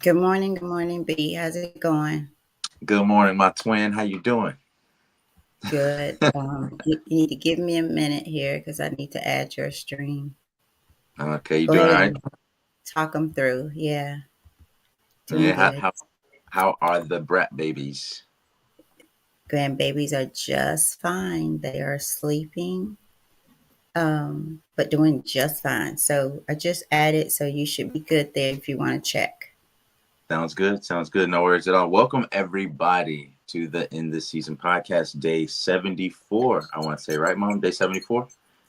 Good morning, B. How's it going? Good morning, my twin. How you doing? Good. You need to give me a minute here because I need to add your stream. Okay, you Go doing all ahead right? and talk them through. Yeah, doing Yeah. How good. how how are the brat babies? Grandbabies are just fine. They are sleeping, but doing just fine. So I just added, so you should be good there if you want to check. Sounds good. Sounds good. No worries at all. Welcome everybody to the In This Season podcast, day 74. I want to say, right, Mom? Day 74?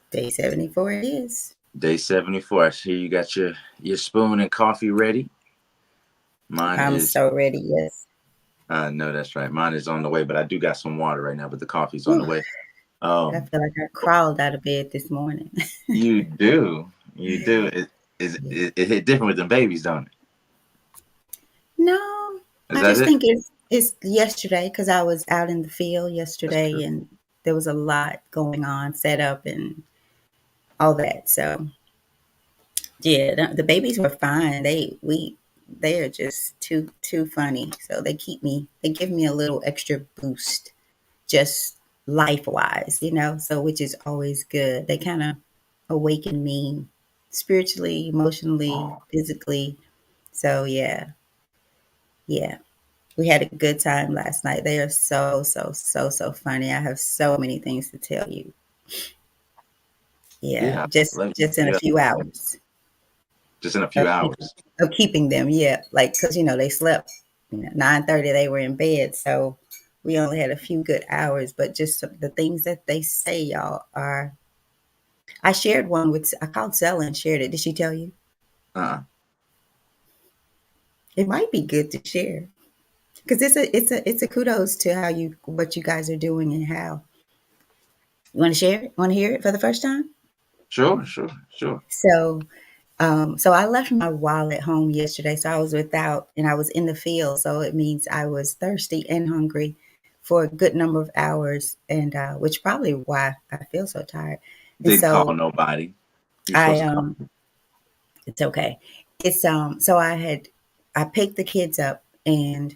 Day 74 it is. Day 74. I see you got your spoon and coffee ready. Mine I'm is so ready. Yes. no, that's right. Mine is on the way, but I do got some water right now, but the coffee's on the Whew, way. I Um, feel like I crawled out of bed this morning. you do. You do. It hit different with them babies, don't No, it? Is I that just it? think it's yesterday because I was out in the field That's true. yesterday and there was a lot going on, set up and all that. So yeah, the babies were fine. They are just too funny. So they give me a little extra boost, just life wise, So which is always good. They kind of awaken me spiritually, emotionally, Oh, physically. So yeah. We had a good time last night. They are so funny. I have so many things to tell you. Yeah, yeah. just Let me, just in a yeah. few hours Just in a of few hours. keeping them. Yeah, like because they slept. 9:30 they were in bed, so we only had a few good hours. But just the things that they say, y'all are. I shared one with. I called Sella and shared it. Did she tell you? Uh-uh. It might be good to share because it's a kudos to how you what you guys are doing and how you want to share it. Want to hear it for the first time? Sure, sure, sure. So I left my wallet home yesterday. So I was without, and I was in the field. So it means I was thirsty and hungry for a good number of hours, and which probably why I feel so tired. And Didn't call so nobody. You're I, supposed to call. it's okay. So I picked the kids up, and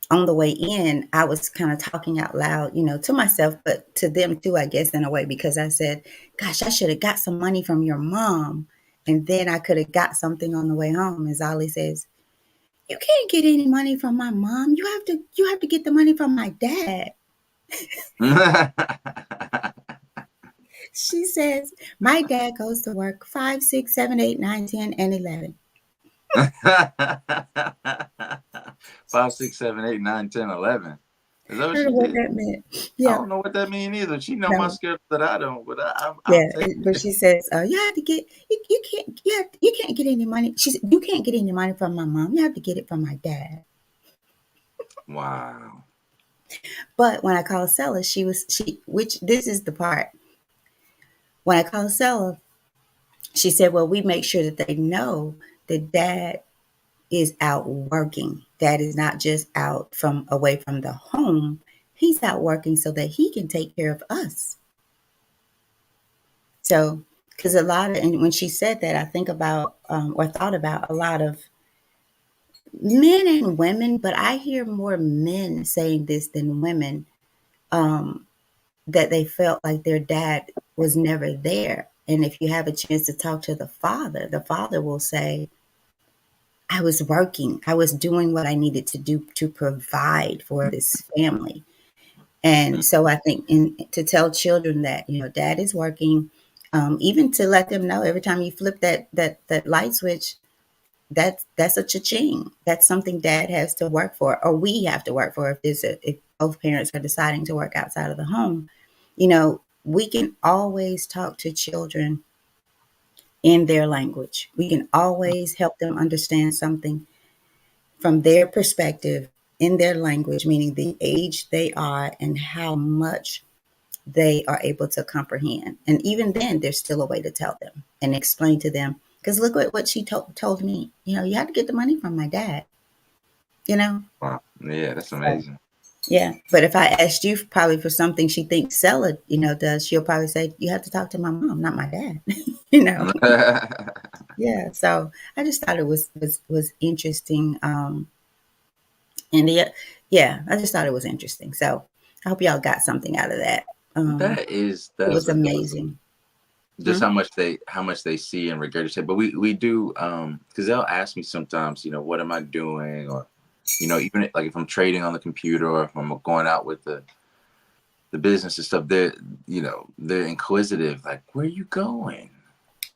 on the way in, I was kind of talking out loud, to myself, but to them too, I guess, in a way, because I said, gosh, I should have got some money from your mom. And then I could have got something on the way home. As Ollie says, you can't get any money from my mom. You have to get the money from my dad. She says, my dad goes to work 5, 6, 7, 8, 9, 10, and 11. 5, 6, 7, 8, 9, 10, 11. Is that I what don't know she what did? that meant. I Yeah, don't know what that means either. She know my no. schedule that I don't, but I'll Yeah, take but it. she says, "You have to get you can't get any money." She said, "You can't get any money from my mom. You have to get it from my dad." Wow. But when I called Stella, which this is the part. When I called Stella, she said, "Well, we make sure that they know that dad is out working. Dad is not just out from away from the home. He's out working so that he can take care of us." So, because and when she said that, I think about or thought about a lot of men and women, but I hear more men saying this than women, um, that they felt like their dad was never there. And if you have a chance to talk to the father will say, I was working, I was doing what I needed to do to provide for this family. And so I think to tell children that, dad is working, even to let them know every time you flip that light switch, that's a cha-ching. That's something dad has to work for, or we have to work for if both parents are deciding to work outside of the home. We can always talk to children in their language. We can always help them understand something from their perspective in their language, meaning the age they are and how much they are able to comprehend. And even then, there's still a way to tell them and explain to them. Because look at what she told me. You have to get the money from my dad. You know. Wow. Yeah, that's So amazing. Yeah, but if I asked you probably for something she thinks Stella, does, she'll probably say, "You have to talk to my mom, not my dad." you know. Yeah. So I just thought it was interesting. And yeah, I just thought it was interesting. So I hope y'all got something out of that. It was That's amazing. just Hmm? how much they see and regurgitate. But we do because they'll ask me sometimes, what am I doing, or even like if I'm trading on the computer or if I'm going out with the business and stuff, they're inquisitive, like, where are you going?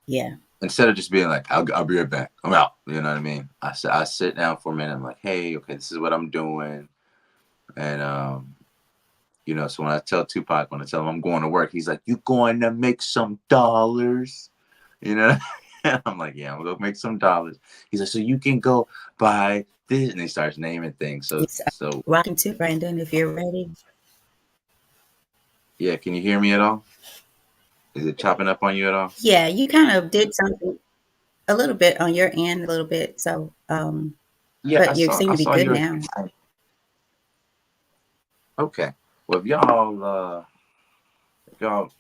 Yeah. Instead of just being like, I'll be right back, I'm out. You know what I mean? I sit down for a minute. I'm like, hey, okay, this is what I'm doing, and so when I tell Tupac, when I tell him I'm going to work, he's like, you going to make some dollars? You know? I'm like, yeah, I'm gonna go make some dollars. He's like, so you can go buy this, and he starts naming things. So It's so rocking too, Brandon, if you're ready. yeah, can you hear me at all? Is it chopping up on you at all? Yeah, you kind of did something a little bit on your end, a little bit. So, Yeah, I but you saw seem I to be saw good yours. now. Okay. Well, if y'all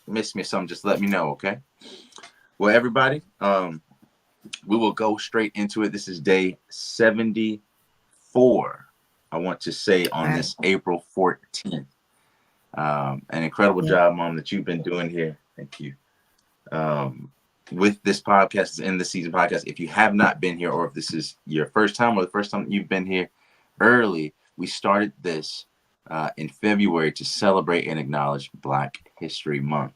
miss me or something, just let me know, okay? Well, everybody, we will go straight into it. This is day 74. I want to say on Right. this April 14th. An incredible Yeah. job, Mom, that you've been doing here. Thank you. Um, with this podcast, in the season podcast. If you have not been here, or if this is your first time or the first time you've been here early, we started this in February to celebrate and acknowledge Black History Month.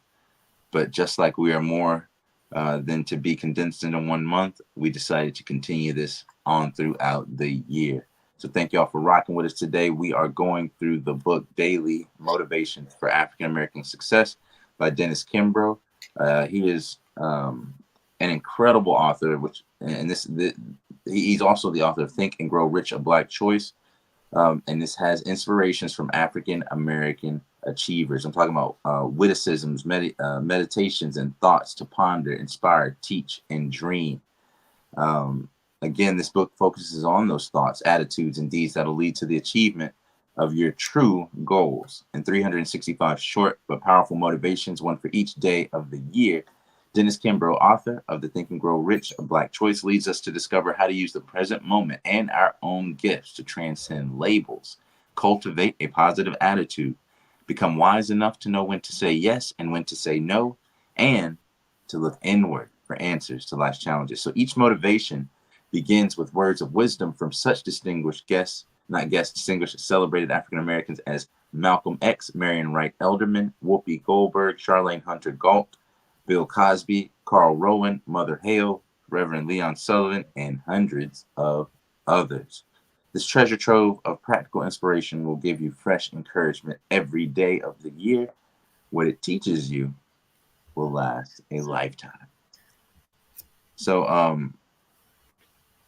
But just like we are more than to be condensed into 1 month, we decided to continue this on throughout the year. So thank y'all for rocking with us today. We are going through the book Daily Motivation for African American Success by Dennis Kimbro. He is an incredible author, he's also the author of Think and Grow Rich: A Black Choice, and this has inspirations from African American achievers. I'm talking about witticisms, meditations, and thoughts to ponder, inspire, teach, and dream. Um, Again, this book focuses on those thoughts, attitudes, and deeds that'll lead to the achievement of your true goals. In 365 short but powerful motivations, one for each day of the year, Dennis Kimbro, author of the Think and Grow Rich: A Black Choice, leads us to discover how to use the present moment and our own gifts to transcend labels, cultivate a positive attitude, become wise enough to know when to say yes and when to say no, and to look inward for answers to life's challenges. So each motivation begins with words of wisdom from such distinguished guests, not guests, distinguished celebrated African Americans as Malcolm X, Marion Wright Elderman, Whoopi Goldberg, Charlene Hunter Galt, Bill Cosby, Carl Rowan, Mother Hale, Reverend Leon Sullivan, and hundreds of others. This treasure trove of practical inspiration will give you fresh encouragement every day of the year. What it teaches you will last a lifetime. So,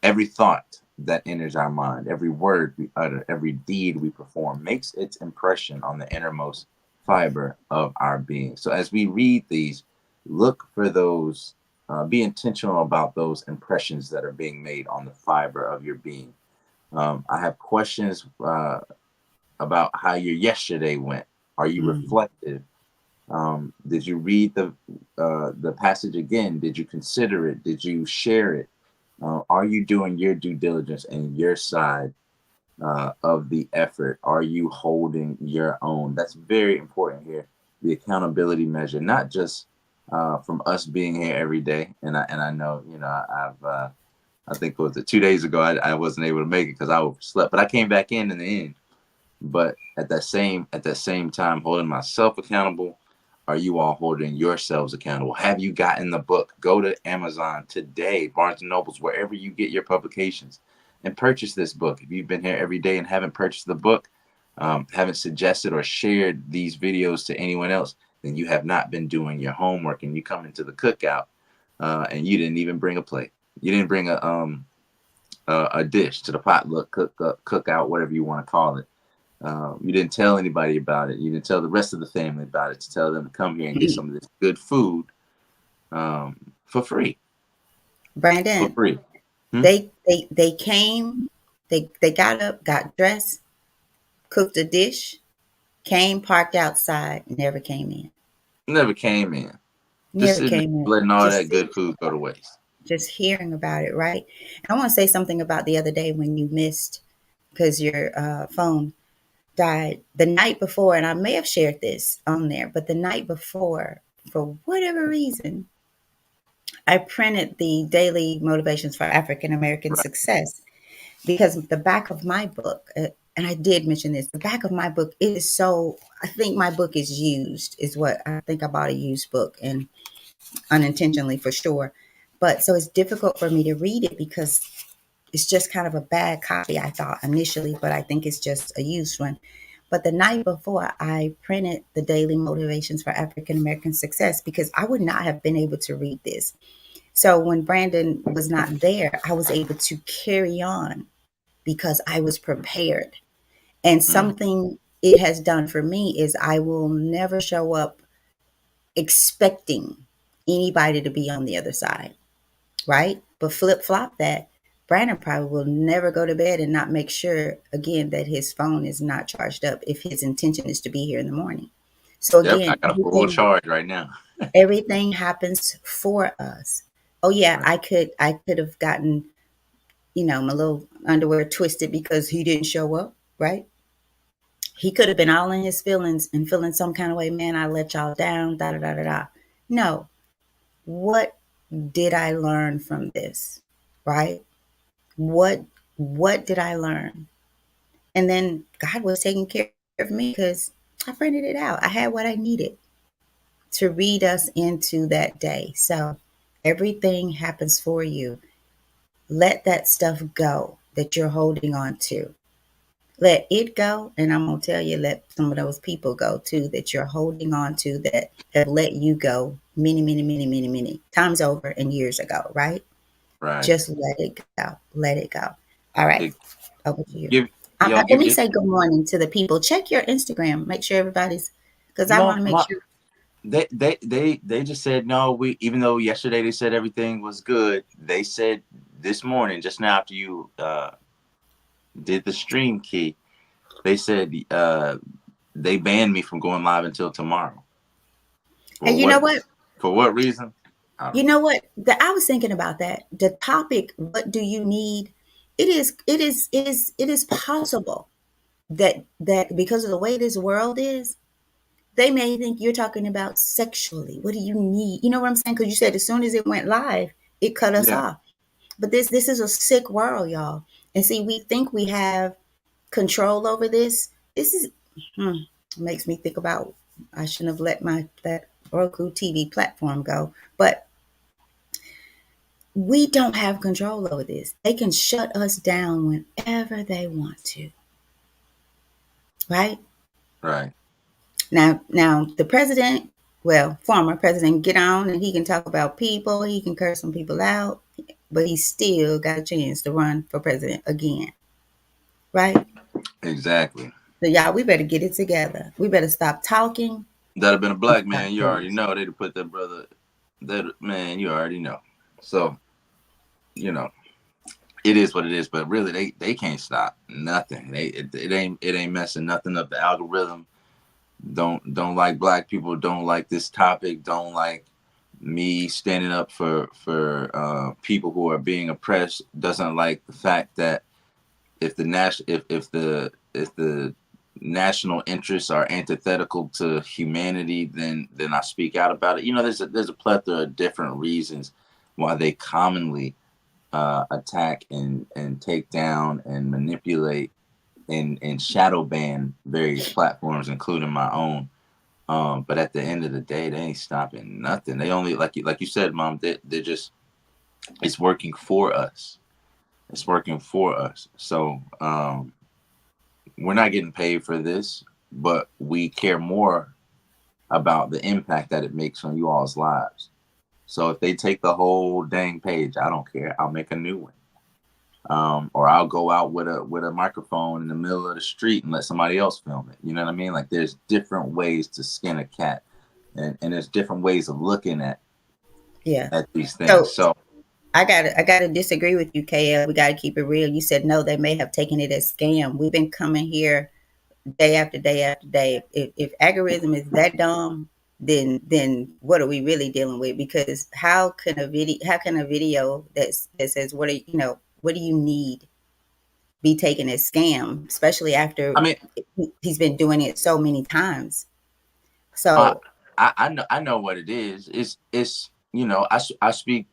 every thought that enters our mind, every word we utter, every deed we perform makes its impression on the innermost fiber of our being. So as we read these, look for those, be intentional about those impressions that are being made on the fiber of your being. I have questions about how your yesterday went. Are you Mm. reflective? Did you read the passage again? Did you consider it? Did you share it? Are you doing your due diligence and your side of the effort? Are you holding your own? That's very important here. The accountability measure, not just from us being here every day. And I know, I think it was 2 days ago, I wasn't able to make it because I overslept, but I came back in the end. But at that same time, holding myself accountable, are you all holding yourselves accountable? Have you gotten the book? Go to Amazon today, Barnes and Nobles, wherever you get your publications, and purchase this book. If you've been here every day and haven't purchased the book, haven't suggested or shared these videos to anyone else, then you have not been doing your homework. And you come into the cookout, and you didn't even bring a plate. You didn't bring a dish to the potluck, cookout, whatever you want to call it. You didn't tell anybody about it. You didn't tell the rest of the family about it, to tell them to come here and get some of this good food for free. For Brandon, free. Hmm? they came, they got up, got dressed, cooked a dish, came, parked outside, never came in. Never came in. Just Never sitting came there in. letting all Just that good sitting, food go to waste. just hearing about it, right? And I want to say something about the other day when you missed because your phone died the night before, and I may have shared this on there, but the night before, for whatever reason, I printed the daily motivations for African American Right. success because the back of my book, and I did mention this, the back of my book is so, I think my book is used, is what I think I bought a used book and unintentionally for sure. But so it's difficult for me to read it because it's just kind of a bad copy, I thought initially, but I think it's just a used one. But the night before, I printed the daily motivations for African American success because I would not have been able to read this. So when Brandon was not there, I was able to carry on because I was prepared. And Mm. something it has done for me is I will never show up expecting anybody to be on the other side, right? But flip flop that, Brandon probably will never go to bed and not make sure again that his phone is not charged up if his intention is to be here in the morning. So Yep, I again, got a full charge right now. everything happens for us. Oh yeah, Right. I could have gotten, my little underwear twisted because he didn't show up, right? He could have been all in his feelings and feeling some kind of way, man, I let y'all down, da da da da da. No. What did I learn from this? Right? What what did I learn? And then God was taking care of me because I printed it out. I had what I needed to read us into that day. So everything happens for you. Let that stuff go that you're holding on to. Let it go. And I'm going to tell you, let some of those people go too that you're holding on to that have let you go many, many, many, many, many times over and years ago, right? Right. Just let it go. Let it go. All right. It, Over to you. give y'all Let give me it. say good morning to the people. Check your Instagram. Make sure everybody's, because I want No, to make my sure. they just said no. We even though yesterday they said everything was good, they said this morning just now after you did the stream key, they said they banned me from going live until tomorrow. For And you know what? what? For what reason? I You don't know know. what? I was thinking about that. The topic, what do you need? It is possible that because of the way this world is, they may think you're talking about sexually. What do you need? You know what I'm saying? Because you said as soon as it went live, it cut us Yeah. off. But this is a sick world, y'all. And see, we think we have control over this. This is makes me think about I shouldn't have let my that Roku TV platform go. But we don't have control over this. They can shut us down whenever they want to, right? Right. Now the president, well, former president, get on and he can talk about people, he can curse some people out, but he still got a chance to run for president again, right? Exactly. So y'all, we better get it together. We better stop talking That'd have been a and black start man. You doing. already know they'd have put that brother. That man, you already know. So you know it is what it is. But really, they can't stop nothing. It ain't messing nothing up. The algorithm don't like black people. Don't like this topic. Don't like me standing up for people who are being oppressed. Doesn't like the fact that if the national interests are antithetical to humanity, then I speak out about it. There's a plethora of different reasons why they commonly attack and take down and manipulate and shadow ban various platforms, including my own. But at the end of the day, they ain't stopping nothing. They only like you said, Mom. They're just it's working for us. It's working for us. So we're not getting paid for this, but we care more about the impact that it makes on you all's lives. So if they take the whole dang page, I don't care. I'll make a new one. Or I'll go out with a microphone in the middle of the street and let somebody else film it. You know what I mean? Like there's different ways to skin a cat, and there's different ways of looking Yeah. at these things. So So I gotta disagree with you, KL. We gotta keep it real. You said no, they may have taken it as scam. We've been coming here. day after day after day. If algorithm is that dumb, then what are we really dealing with? Because how can a video that says what do you need be taken as scam, especially I after mean, he's been doing it so many times. uh, So I know what it is. It's I speak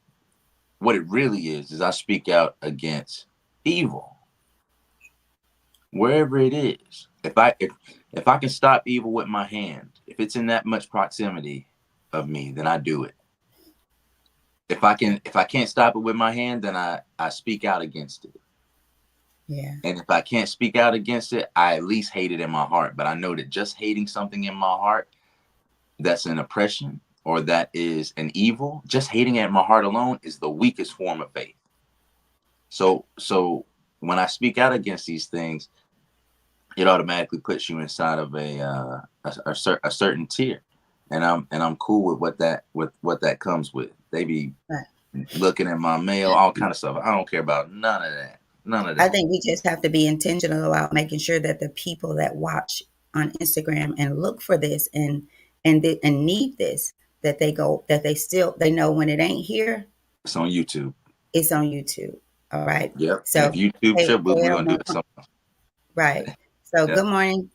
what it really is I speak out against evil wherever it is. If I can stop evil with my hand, if it's in that much proximity of me, then I do it. If I can't stop it with my hand, then I speak out against it. yeah, And if I can't speak out against it, I at least hate it in my heart. But I know that just hating something in my heart that's an oppression or that is an evil, just hating it in my heart alone is the weakest form of faith. So when I speak out against these things, it automatically puts you inside of a certain tier, and I'm cool with what that comes with. They be right. looking at my mail, all kind of stuff. I don't care about none of that. None of I that. think we just have to be intentional about making sure that the people that watch on Instagram and look for this and need this, that they know when it ain't here, It's on YouTube. it's on YouTube. All right. Yep. And if So YouTube hey, ship, we're KL, gonna do it some. right. So Yeah. good morning.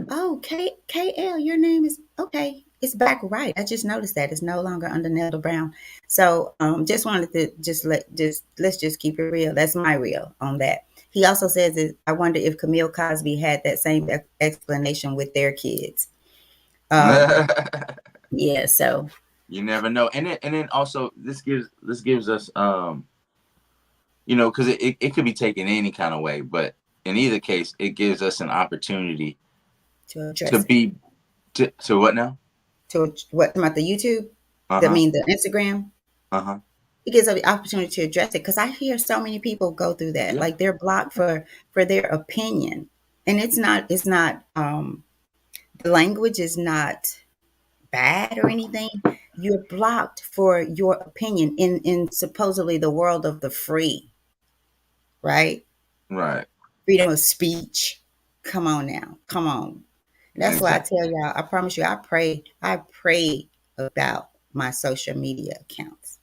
Oh, KL, your name is okay. It's back right. I just noticed that it's no longer under Nelda Brown. So just wanted to let's just keep it real. That's my real on that. He also says that I wonder if Camille Cosby had that same explanation with their kids. Um, yeah, so You never know. And then also this gives us because it could be taken any kind of way, but in either case, it gives us an opportunity to to address it. be to what now? To what about the YouTube? I Uh-huh. mean the Instagram? Uh-huh. It gives us the opportunity to address it because I hear so many people go through that. Yeah. Like they're blocked for their opinion. And it's not the language is not bad or anything. You're blocked for your opinion in supposedly the world of the free, right? Right. Freedom of speech. Come on now. Come on. That's why I Exactly. tell y'all, I promise you, I pray about my social media accounts.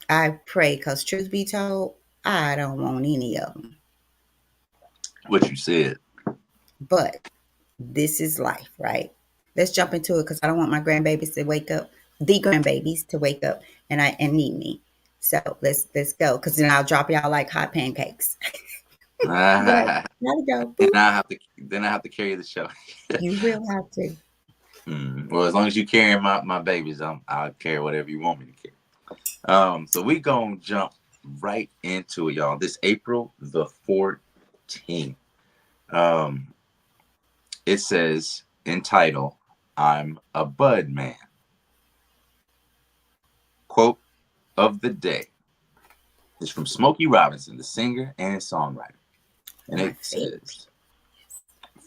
I pray because truth be told, I don't want any of them. What you said. But this is life, right? Let's jump into it because I don't want my grandbabies to wake up, the grandbabies to wake up and need me. So let's go because then I'll drop y'all like hot pancakes. But and gotta go. Boop. I have to carry the show. You will have to. Well, as long as you carry my babies, I'll carry whatever you want me to carry. So we gonna jump right into it, y'all. This April the 14th. Um, it says in title, "I'm a bud man." Quote of the day is from Smokey Robinson, the singer and songwriter, and My it favorite. says,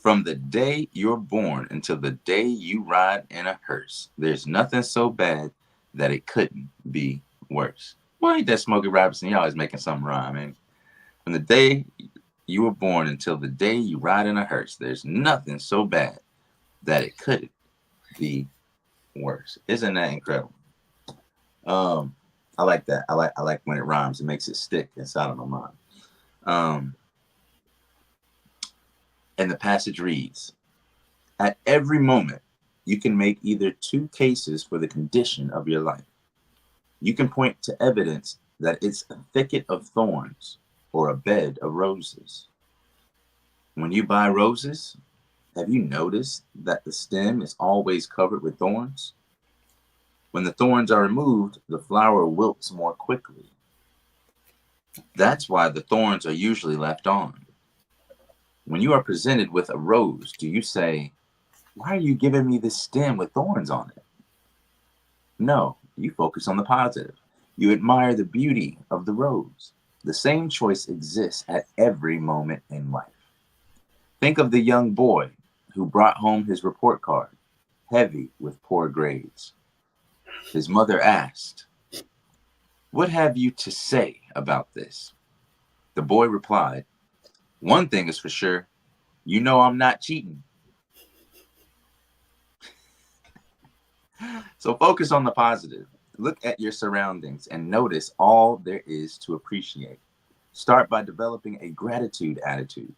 "From the day you're born until the day you ride in a hearse, there's nothing so bad that it couldn't be worse." Well, ain't that Smokey Robinson? He always making something rhyme, man. From the day you were born until the day you ride in a hearse, there's nothing so bad that it couldn't be worse. Isn't that incredible? Um, I like that. I like when it rhymes. It makes it stick inside of my mind. Um, and the passage reads, "At every moment, you can make either two cases for the condition of your life. You can point to evidence that it's a thicket of thorns or a bed of roses. When you buy roses, have you noticed that the stem is always covered with thorns? When the thorns are removed, the flower wilts more quickly. That's why the thorns are usually left on. When you are presented with a rose, do you say, 'Why are you giving me this stem with thorns on it?' No, you focus on the positive. You admire the beauty of the rose. The same choice exists at every moment in life. Think of the young boy who brought home his report card, heavy with poor grades. His mother asked, 'What have you to say about this?' The boy replied, 'One thing is for sure. You know I'm not cheating. So focus on the positive. Look at your surroundings and notice all there is to appreciate. Start by developing a gratitude attitude.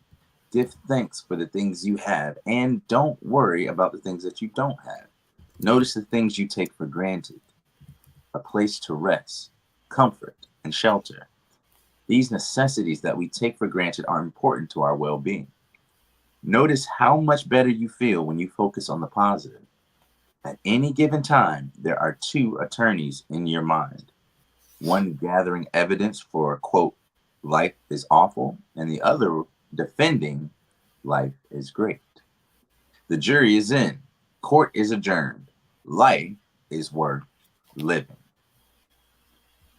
Give thanks for the things you have and don't worry about the things that you don't have. Notice the things you take for granted: a place to rest, comfort, and shelter. These necessities that we take for granted are important to our well being. Notice how much better you feel when you focus on the positive. At any given time, there are two attorneys in your mind: one gathering evidence for, quote, life is awful, and the other defending life is great. The jury is in, court is adjourned, life is worth living.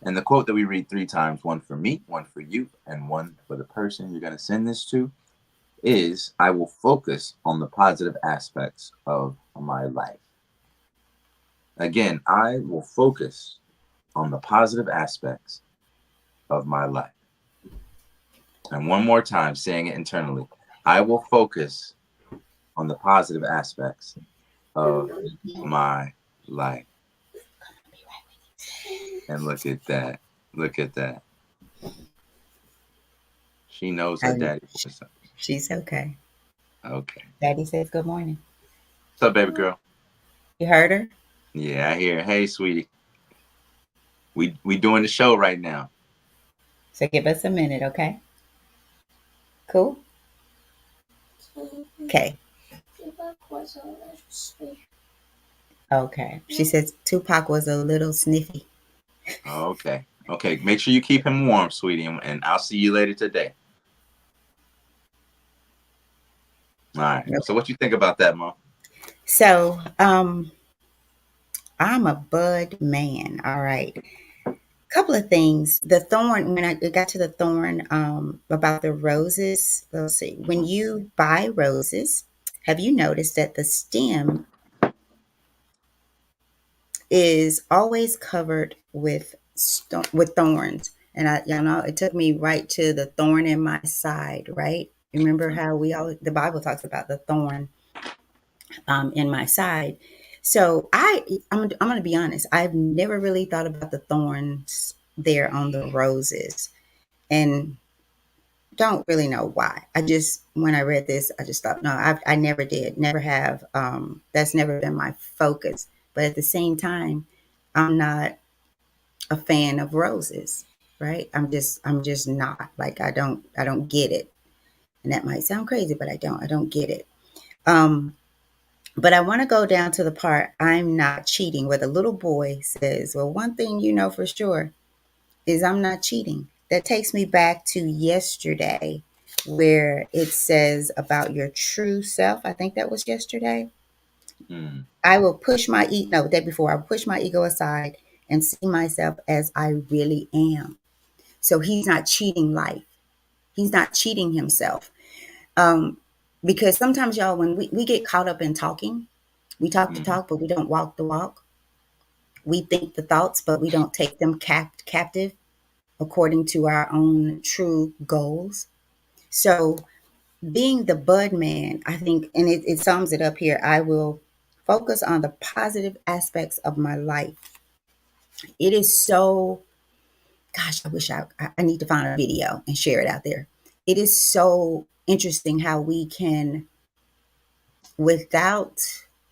And the quote that we read three times, one for me, one for you, and one for the person you're going to send this to, is: I will focus on the positive aspects of my life. Again, I will focus on the positive aspects of my life. And one more time, saying it internally: I will focus on the positive aspects of my life. And look at that. Look at that. She knows her Um, daddy voice. she's okay. Okay. Daddy says good morning. What's up, baby girl? You heard her? Yeah, I hear. Hey, sweetie. We doing the show right now. So give us a minute, okay? Cool? Okay. Okay. She says Tupac was a little sniffy. Okay. Okay. Make sure you keep him warm, sweetie, and I'll see you later today. All right. Okay. So what you think about that, Mom? So, I'm a bud man. All right. Couple of things. The thorn, when I got to the thorn, about the roses, let's see. When you buy roses, have you noticed that the stem is always covered with with thorns? And you know, it took me right to the thorn in my side, right? Remember how the Bible talks about the thorn in my side. So I'm going to be honest. I've never really thought about the thorns there on the roses, and don't really know why. I just when I read this, I just thought, no, I never did, never have. That's never been my focus. But at the same time, I'm not a fan of roses, right? I'm just not. Like I don't get it, and that might sound crazy, but I don't get it. Um, But I want to go down to the part I'm not cheating, where the little boy says, well, one thing you know for sure is I'm not cheating. That takes me back to yesterday, where it says about your true self. I think that was yesterday. Mm, I will push my ego, no, the day before, I will push my ego aside and see myself as I really am. So he's not cheating life. He's not cheating himself. Um, because sometimes, y'all, when we get caught up in talking, we talk the mm, talk, but we don't walk the walk. We think the thoughts, but we don't take them captive according to our own true goals. So, being the bud man, I think, and it sums it up here: I will focus on the positive aspects of my life. It is so, gosh, I wish I need to find a video and share it out there. It is so interesting how we can, without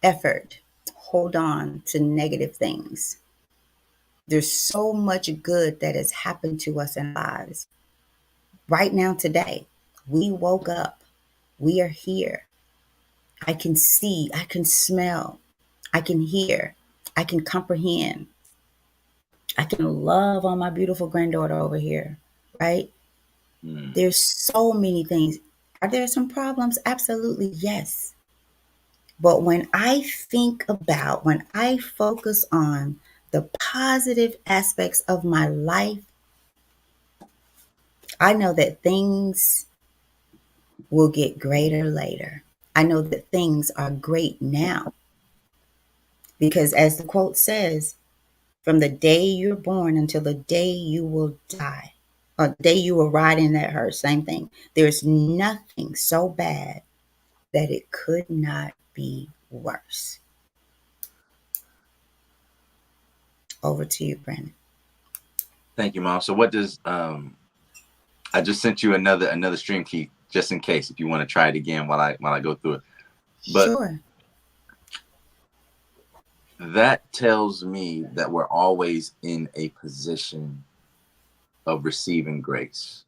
effort, hold on to negative things. There's so much good that has happened to us in our lives. Right now, today, we woke up. We are here. I can see, I can smell, I can hear, I can comprehend. I can love on my beautiful granddaughter over here, right? mm. There's so many things. Are there some problems? Absolutely, yes. But when I focus on the positive aspects of my life, I know that things will get greater later. I know that things are great now because, as the quote says, from the day you're born until the day you will die, or the day you will ride in that hearse, same thing. There's nothing so bad. that it could not be worse. Over to you, Brandon. Thank you, Mom. So what does I just sent you another stream key just in case if you want to try it again while I go through it. But Sure. that tells me that we're always in a position of receiving grace.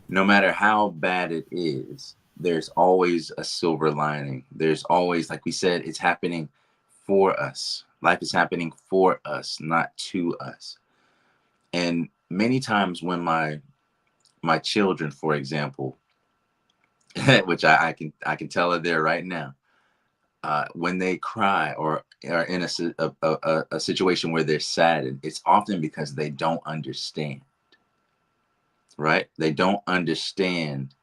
No matter how bad it is, there's always a silver lining. There's always, like we said, it's happening for us. Life is happening for us, not to us. And many times when my children, for example, which I can tell are there right now, when they cry or are in a situation where they're saddened, it's often because they don't understand, right? They don't understand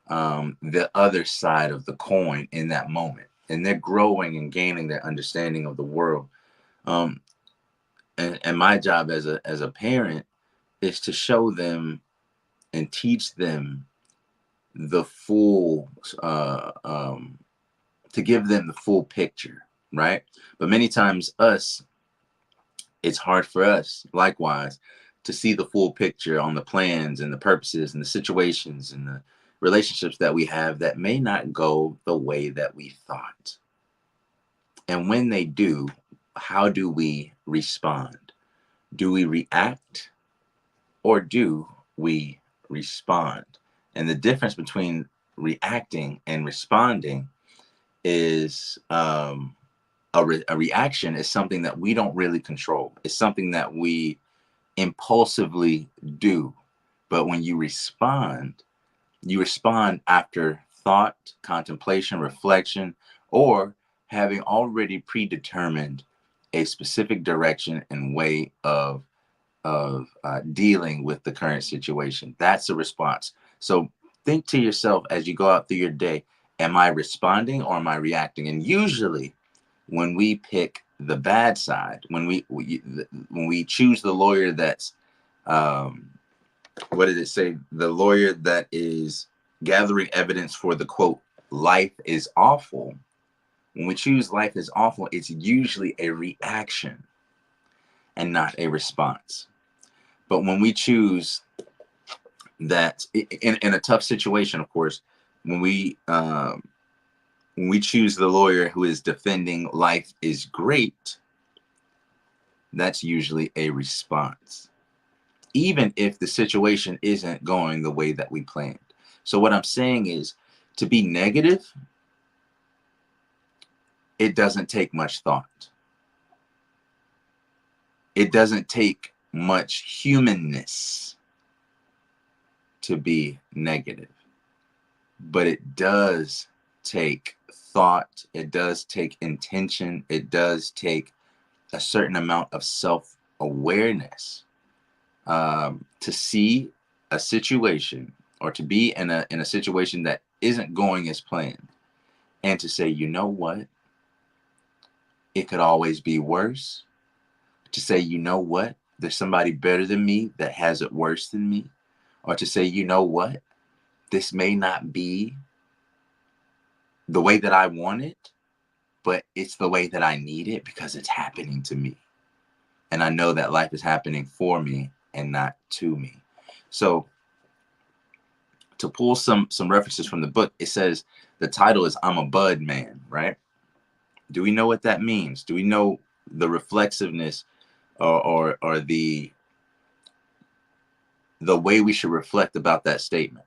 the other side of the coin in that moment, and they're growing and gaining their understanding of the world. Um, and my job as a parent is to show them and teach them the full to give them the full picture, right? But many times it's hard for us likewise to see the full picture on the plans and the purposes and the situations and the relationships that we have that may not go the way that we thought. And when they do, how do we respond? Do we react or do we respond? And the difference between reacting and responding is a reaction is something that we don't really control. It's something that we impulsively do. But when you respond after thought, contemplation, reflection, or having already predetermined a specific direction and way of dealing with the current situation. That's a response. So think to yourself as you go out through your day, am I responding or am I reacting? And usually when we pick the bad side, when we choose the lawyer that's um, what did it say? The lawyer that is gathering evidence for the quote, life is awful. When we choose life is awful, it's usually a reaction and not a response. But when we choose that in a tough situation, of course, when we choose the lawyer who is defending life is great, that's usually a response, even if the situation isn't going the way that we planned. So what I'm saying is, to be negative, it doesn't take much thought. It doesn't take much humanness to be negative, but it does take thought. It does take intention. It does take a certain amount of self-awareness to see a situation or to be in a situation that isn't going as planned, and to say, you know what, it could always be worse. To say, you know what, there's somebody better than me that has it worse than me. Or to say, you know what, this may not be the way that I want it, but it's the way that I need it because it's happening to me. And I know that life is happening for me and not to me. So to pull some references from the book, it says the title is I'm a Bud Man, right? Do we know what that means? Do we know the reflexiveness or the way we should reflect about that statement?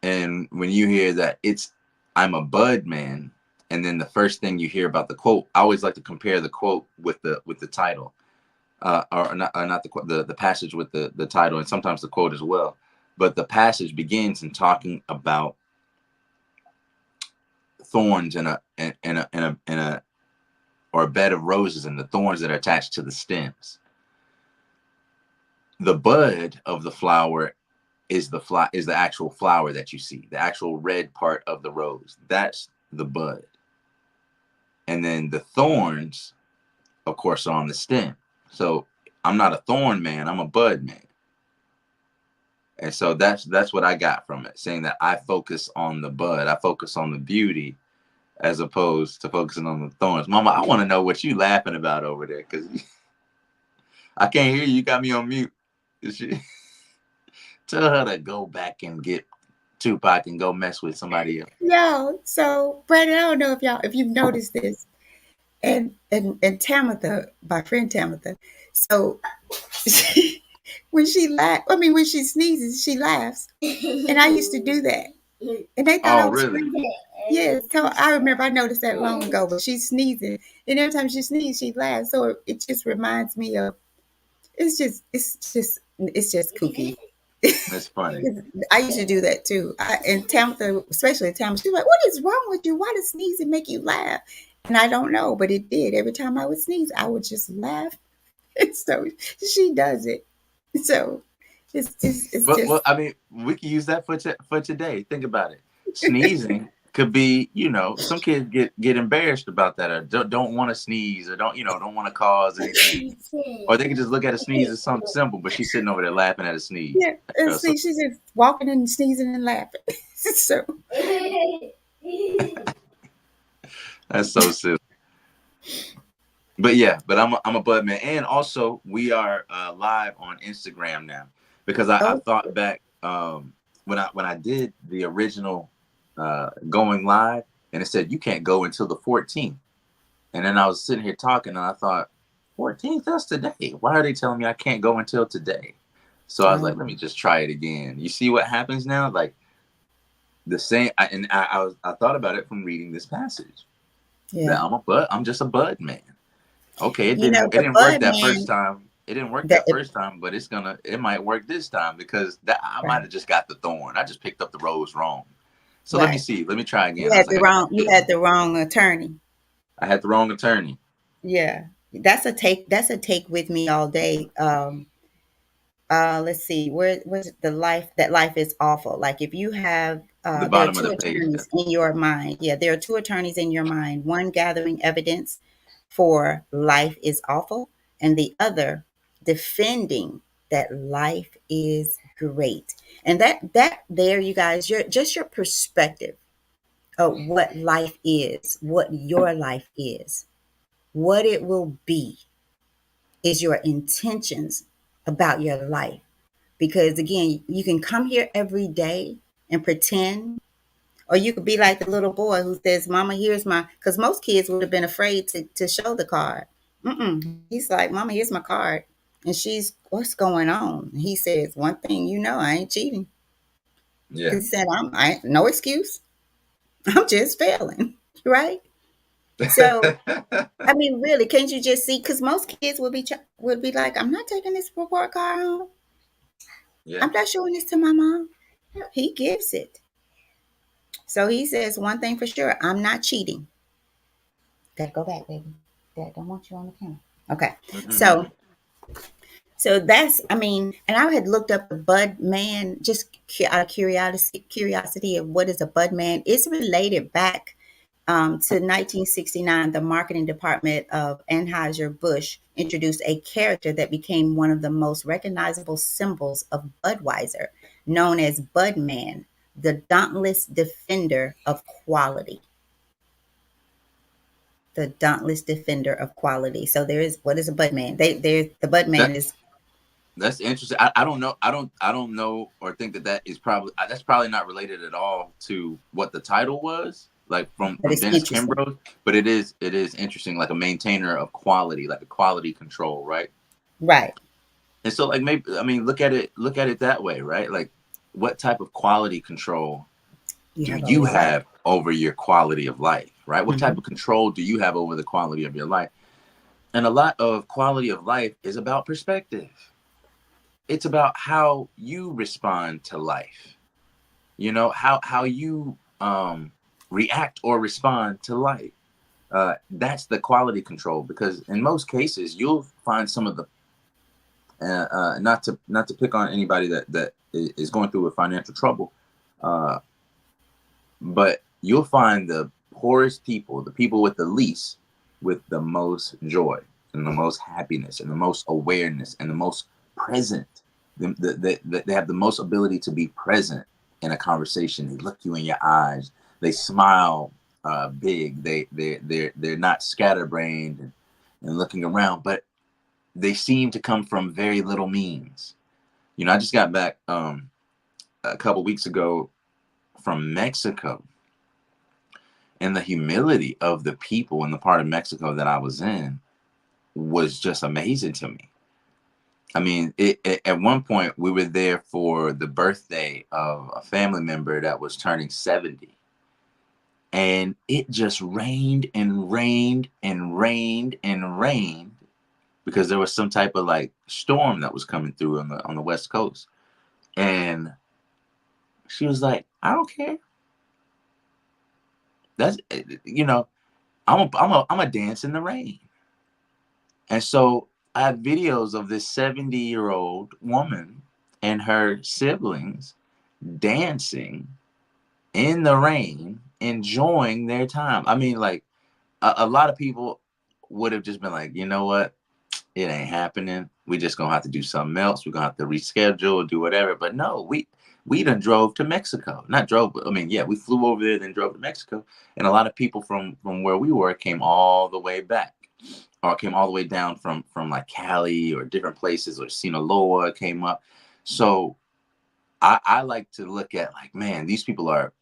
And when you hear that it's I'm a Bud Man, and then the first thing you hear about the quote, I always like to compare the quote with the title, or not the passage with the title, and sometimes the quote as well. But the passage begins in talking about thorns in a or a bed of roses and the thorns that are attached to the stems. The bud of the flower is the actual flower that you see, the actual red part of the rose. That's the bud. And then the thorns, of course, are on the stem. So I'm not a thorn man, I'm a bud man. And so that's what I got from it, saying that I focus on the bud, I focus on the beauty, as opposed to focusing on the thorns. Mama, I want to know what you laughing about over there, because I can't hear you. You got me on mute. Tell her to go back and get Tupac and go mess with somebody else. Yo, so Brandon, I don't know if you've noticed this, and Tamitha, my friend Tamitha. So when she when she sneezes, she laughs, and I used to do that, and they thought I Oh, was really? crazy. Yeah, so I remember I noticed that long ago. But she's sneezing, and every time she sneezes, she laughs. So it just reminds me of it's just kooky. That's funny. I used to do that too. And Tamitha, especially Tamitha, she's like, "What is wrong with you? Why does sneezing make you laugh?" And I don't know, but it did. Every time I would sneeze, I would just laugh. And so she does it. So it's But just well, I mean, we can use that for today. Think about it. Sneezing could be, some kids get embarrassed about that, or don't want to sneeze, or don't want to cause anything, or they can just look at a sneeze as something simple. But she's sitting over there laughing at a sneeze. yeah. And So see, she's just walking and sneezing and laughing. So that's so silly. But yeah, but I'm a bud man, and also we are live on Instagram now, because I oh, thought back, when I did the original going live, and it said you can't go until the 14th, and then I was sitting here talking, and I thought 14th, that's today. Why are they telling me I can't go until today? So I was like, let me just try it again. You see what happens now? Like the same, I thought about it from reading this passage, that yeah. I'm just a bud man. Okay, it You didn't know, it the didn't work bud that first man time. It didn't work that that first time, but it might work this time, because that I might right, have just got the thorn. I just picked up the rose wrong. So let me right. see. Let me try again. I was like, I got You this. had the wrong attorney. I had the wrong attorney. Yeah. That's a take with me all day. Let's see, where was the life that life is awful. Like if you have The there are bottom of two the page there. attorneys in your mind. Yeah, there are two attorneys in your mind, one gathering evidence for life is awful, and the other defending that life is great. And that there, you guys, your perspective of what life is, what your life is, what it will be, is your intentions about your life. Because again, you can come here every day and pretend, or you could be like the little boy who says, "Mama, here's my," because most kids would have been afraid to show the card. He's like, "Mama, here's my card." And she's, "What's going on?" And he says, "One thing, I ain't cheating." Yeah. Because he said, no excuse. I'm just failing. Right? So, I mean, really, can't you just see? Because most kids would be like, "I'm not taking this report card home. Yeah. I'm not showing this to my mom." He gives it. So he says one thing for sure: I'm not cheating. Gotta go back, baby. Dad don't want you on the camera. Okay. So that's, I mean, and I had looked up the bud man just out of curiosity of what is a bud man. It's related back to 1969. The marketing department of Anheuser-Busch introduced a character that became one of the most recognizable symbols of Budweiser, known as Budman, the dauntless defender of quality. The dauntless defender of quality. So there is, what is a Budman? The Budman that is that's interesting. I don't know. I don't know, or think that's probably not related at all to what the title was, like but from it's Dennis interesting. Kimbro. But it is interesting, like a maintainer of quality, like a quality control, right? Right. And so, like, maybe, I mean, look at it that way, right? Like, what type of quality control You do have over you your life. have over your quality of life, right? What type Mhm. of control do you have over the quality of your life? And a lot of quality of life is about perspective. It's about how you respond to life. How you react or respond to life. That's the quality control, because in most cases you'll find some of the not to pick on anybody that is going through with financial trouble, uh, but you'll find the poorest people, the people with the least, with the most joy and the most happiness and the most awareness and the most present. They have the most ability to be present in a conversation. They look you in your eyes. They smile big. They're not scatterbrained and looking around, but they seem to come from very little means. You know, I just got back a couple weeks ago from Mexico, and the humility of the people in the part of Mexico that I was in was just amazing to me. I mean, at one point we were there for the birthday of a family member that was turning 70. And it just rained and rained and rained and rained because there was some type of like storm that was coming through on the West Coast. And she was like, I don't care. That's, you know, I'm a dance in the rain. And so I have videos of this 70-year-old woman and her siblings dancing in the rain, enjoying their time. I mean, like a lot of people would have just been like, you know what? It ain't happening. We just gonna have to do something else. We're gonna have to reschedule or do whatever. But no, we done drove to Mexico. Not drove, but I mean, yeah, we flew over there, then drove to Mexico. And a lot of people from where we were came all the way back. Or came all the way down from like Cali or different places, or Sinaloa came up. So I like to look at like, man, these people are,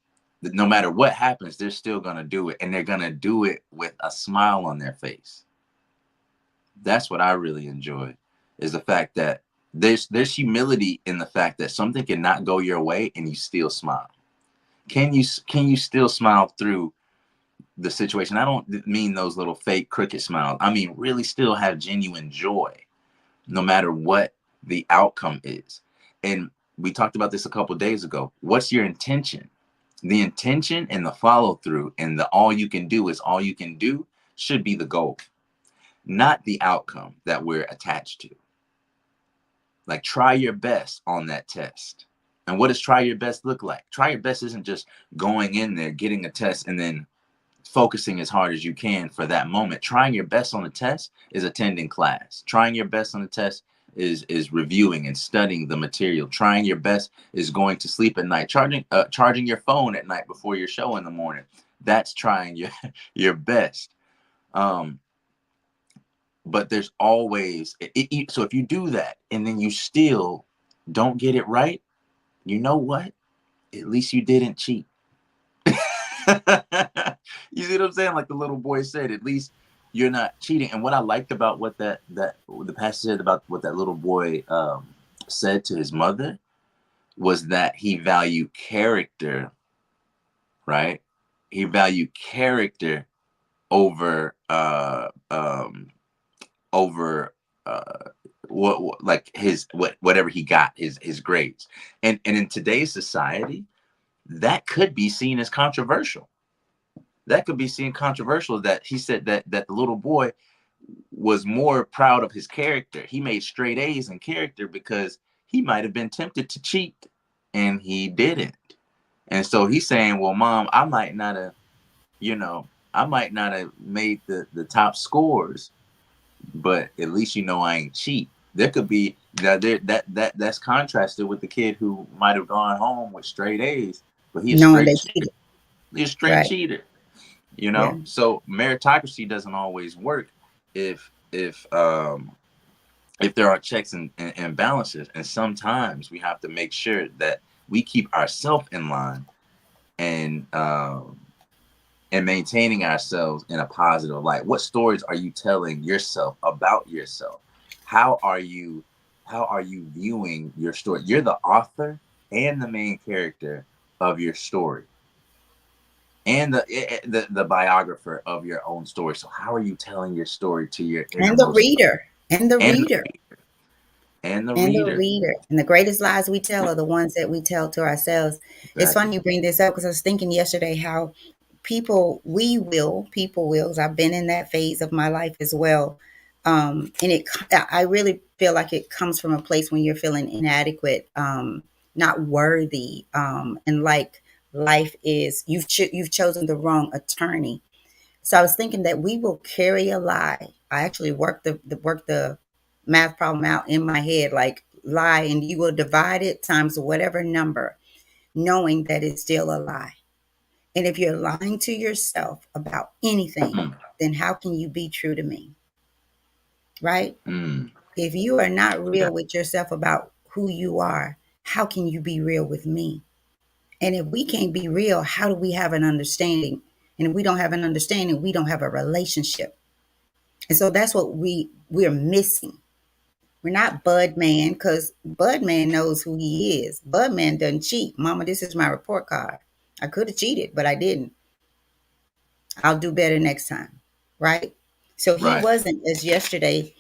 no matter what happens, they're still gonna do it, and they're gonna do it with a smile on their face. That's what I really enjoy, is the fact that there's humility in the fact that something cannot go your way and you still smile. Can you still smile through the situation? I don't mean those little fake cricket smiles. I mean really still have genuine joy, no matter what the outcome is. And we talked about this a couple of days ago. What's your intention? The intention and the follow through and the all you can do is all you can do should be the goal, not the outcome that we're attached to. Like, try your best on that test. And what does try your best look like? Try your best isn't just going in there, getting a test, and then focusing as hard as you can for that moment. Trying your best on the test is attending class. Trying your best on the test is reviewing and studying the material. Trying your best is going to sleep at night. Charging your phone at night before your show in the morning. That's trying your best. Um, but there's always so if you do that and then you still don't get it right, you know what? At least you didn't cheat. You see what I'm saying? Like the little boy said, at least you're not cheating. And what I liked about what that the pastor said about what that little boy said to his mother was that he valued character, right? He valued character over over what like his whatever he got, his grades. And in today's society, that could be seen as controversial. That could be seen controversial, that he said that the little boy was more proud of his character. He made straight A's in character because he might have been tempted to cheat and he didn't. And so he's saying, well, mom, I might not have, I might not have made the top scores, but at least I ain't cheat. There could be that's contrasted with the kid who might have gone home with straight A's, but he's knowing straight they cheater. cheated. He's a straight Right. cheater. Yeah. So meritocracy doesn't always work if if um if there are checks and balances, and sometimes we have to make sure that we keep ourselves in line and maintaining ourselves in a positive light. What stories are you telling yourself about yourself? How are you viewing your story? You're the author and the main character of your story, and the biographer of your own story. So how are you telling your story to your And the innermost reader. And the and reader. the And the reader? reader. And the greatest lies we tell are the ones that we tell to ourselves. It's Exactly. funny you bring this up because I was thinking yesterday how people will, because I've been in that phase of my life as well. And I really feel like it comes from a place when you're feeling inadequate, not worthy, and like life is, you've chosen the wrong attorney. So I was thinking that we will carry a lie. I actually worked the math problem out in my head. Like lie, and you will divide it times whatever number, knowing that it's still a lie. And if you're lying to yourself about anything, Mm, then how can you be true to me? Right? mm. If you are not Yeah. real with yourself about who you are, how can you be real with me? And if we can't be real, how do we have an understanding? And if we don't have an understanding, we don't have a relationship. And so that's what we're missing. We're not Bud Man, because Bud Man knows who he is. Bud Man doesn't cheat. Mama, this is my report card. I could have cheated, but I didn't. I'll do better next time. Right? So he Right. wasn't, as yesterday,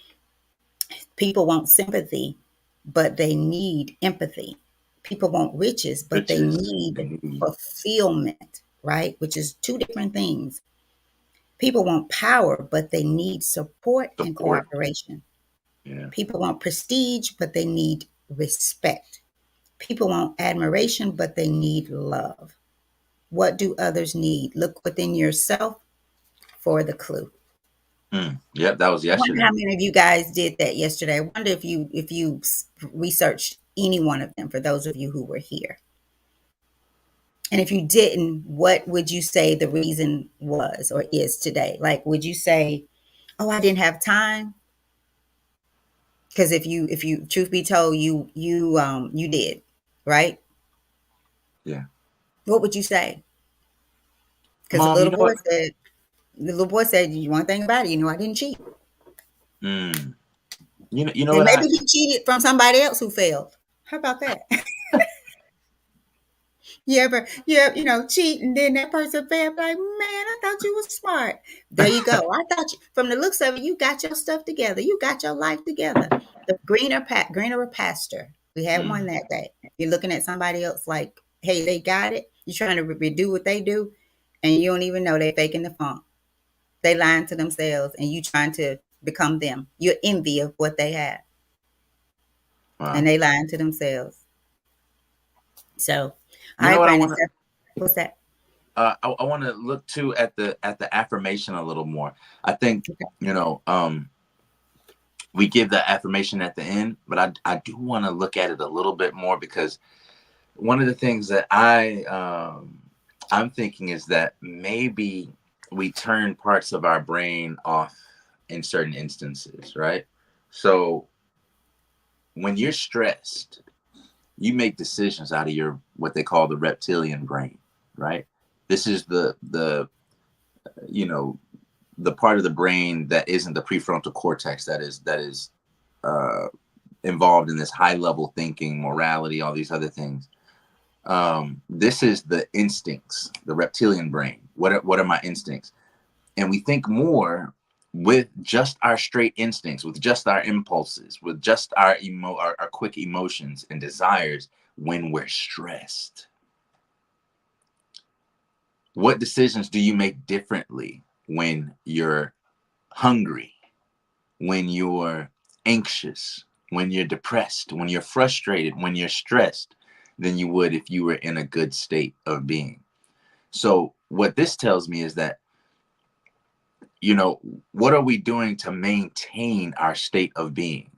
people want sympathy, but they need empathy. People want riches, but they Riches. need They need fulfillment, right? Which is two different things. People want power, but they need support and support. cooperation. Yeah. People want prestige, but they need respect. People want admiration, but they need love. What do others need? Look within yourself for the clue. Mm. Yep. That was I wonder yesterday. how many of you guys did that yesterday. I wonder if you researched any one of them for those of you who were here. And if you didn't, what would you say the reason was or is today? Like, would you say, "Oh, I didn't have time"? Because if you truth be told, you did, right? Yeah. What would you say? Because Mom, you know what? the little boy said, one thing about it, I didn't cheat. Mm. You know And what maybe he cheated from somebody else who failed. How about that? You ever cheat and then that person failed, like, man, I thought you was smart. There you go. I thought you, from the looks of it, you got your stuff together. You got your life together. The greener pasture. We had one Mm. that day. You're looking at somebody else like, hey, they got it. You're trying to redo what they do, and you don't even know they're faking the funk. They lying to themselves, and you trying to become them. You're envy of what they have, and Wow. they lying to themselves. So, all You know right, what I Brandon. want to What's that? I want to look too at the affirmation a little more. I think, you know, we give the affirmation at the end, but I do want to look at it a little bit more, because one of the things that I'm thinking is that maybe we turn parts of our brain off in certain instances, right? So when you're stressed, you make decisions out of your what they call the reptilian brain, right? This is the you know the part of the brain that isn't the prefrontal cortex, that is uh, involved in this high level thinking, morality, all these other things. This is the instincts, the reptilian brain. What are my instincts? And we think more with just our straight instincts, with just our impulses, with just our quick emotions and desires when we're stressed. What decisions do you make differently when you're hungry, when you're anxious, when you're depressed, when you're frustrated, when you're stressed, than you would if you were in a good state of being? So, what this tells me is that, what are we doing to maintain our state of being?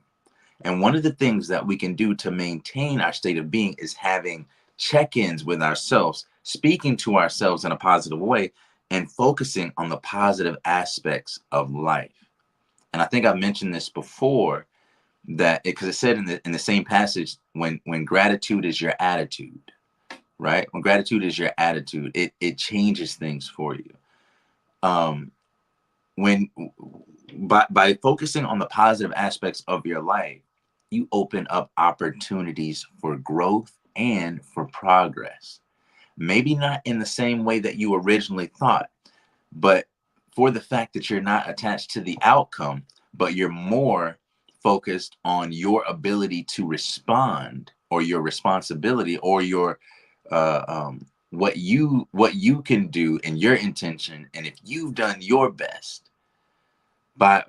And one of the things that we can do to maintain our state of being is having check ins with ourselves, speaking to ourselves in a positive way, and focusing on the positive aspects of life. And I think I mentioned this before, that because it said in the same passage, when gratitude is your attitude, right? When gratitude is your attitude, it changes things for you. Um, when by focusing on the positive aspects of your life, you open up opportunities for growth and for progress. Maybe not in the same way that you originally thought, but for the fact that you're not attached to the outcome, but you're more focused on your ability to respond, or your responsibility, or your what you can do, and your intention, and if you've done your best. By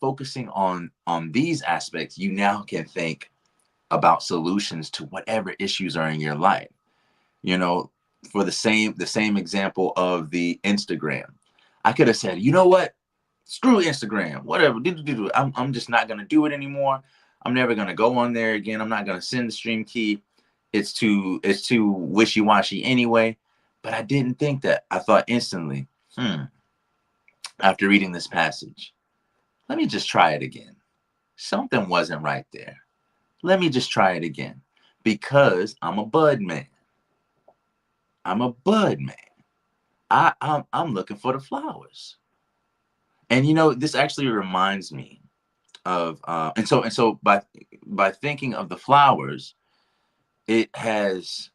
focusing on these aspects, you now can think about solutions to whatever issues are in your life. you know for the same example of the Instagram, I could have said, you know what, screw Instagram, whatever, I'm just not going to do it anymore. I'm never going to go on there again. I'm not going to send the stream key. It's too wishy-washy anyway. But I didn't think that. I thought instantly, after reading this passage, let me just try it again. Something wasn't right there. Let me just try it again. Because I'm a bud man. I'm a bud man. I'm looking for the flowers. And this actually reminds me of and so by thinking of the flowers, it has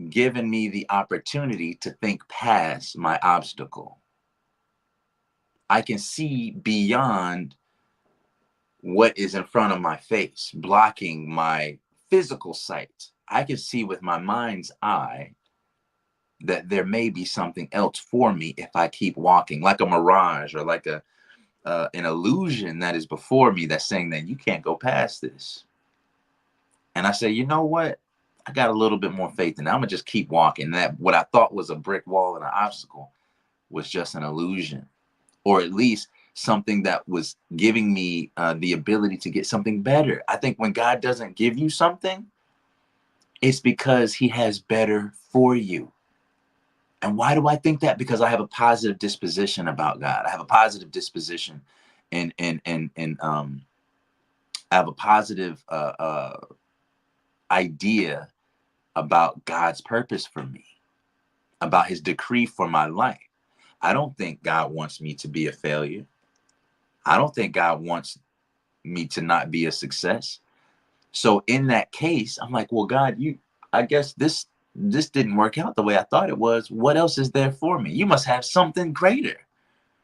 given me the opportunity to think past my obstacle. I can see beyond what is in front of my face, blocking my physical sight. I can see with my mind's eye that there may be something else for me if I keep walking, like a mirage or like an illusion that is before me that's saying that you can't go past this. And I say, you know what? I got a little bit more faith, and I'm gonna just keep walking. That what I thought was a brick wall and an obstacle was just an illusion, or at least something that was giving me the ability to get something better. I think when God doesn't give you something, it's because He has better for you. And why do I think that? Because I have a positive disposition about God. I have a positive disposition, and I have a positive idea about God's purpose for me, about His decree for my life. I don't think God wants me to be a failure. I don't think God wants me to not be a success. So in that case, I'm like, well, God, I guess this didn't work out the way I thought it was. What else is there for me? You must have something greater,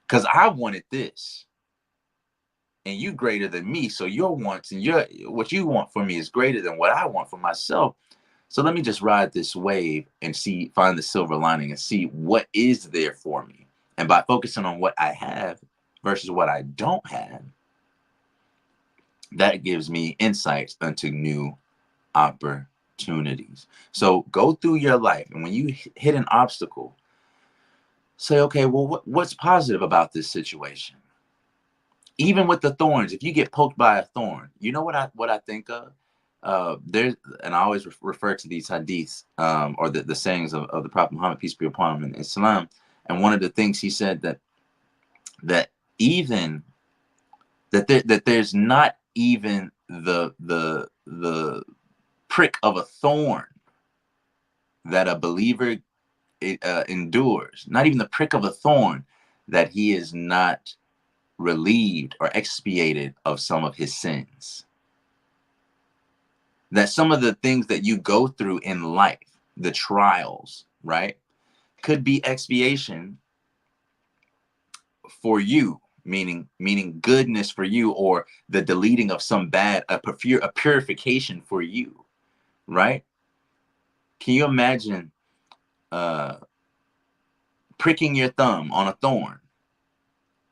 because I wanted this, and you greater than me. So your wants and what you want for me is greater than what I want for myself. So let me just ride this wave and find the silver lining and see what is there for me. And by focusing on what I have versus what I don't have, that gives me insights into new opportunities. So go through your life, and when you hit an obstacle, say, okay, well, what's positive about this situation? Even with the thorns, if you get poked by a thorn, you know what I think of? And I always refer to these hadiths, or the sayings of the Prophet Muhammad, peace be upon him, in Islam. And one of the things he said that even that there's not even the prick of a thorn that a believer endures, not even the prick of a thorn, that he is not relieved or expiated of some of his sins. That some of the things that you go through in life, the trials, right, could be expiation for you, meaning goodness for you, or the deleting of some bad, a purification for you, right? Can you imagine pricking your thumb on a thorn?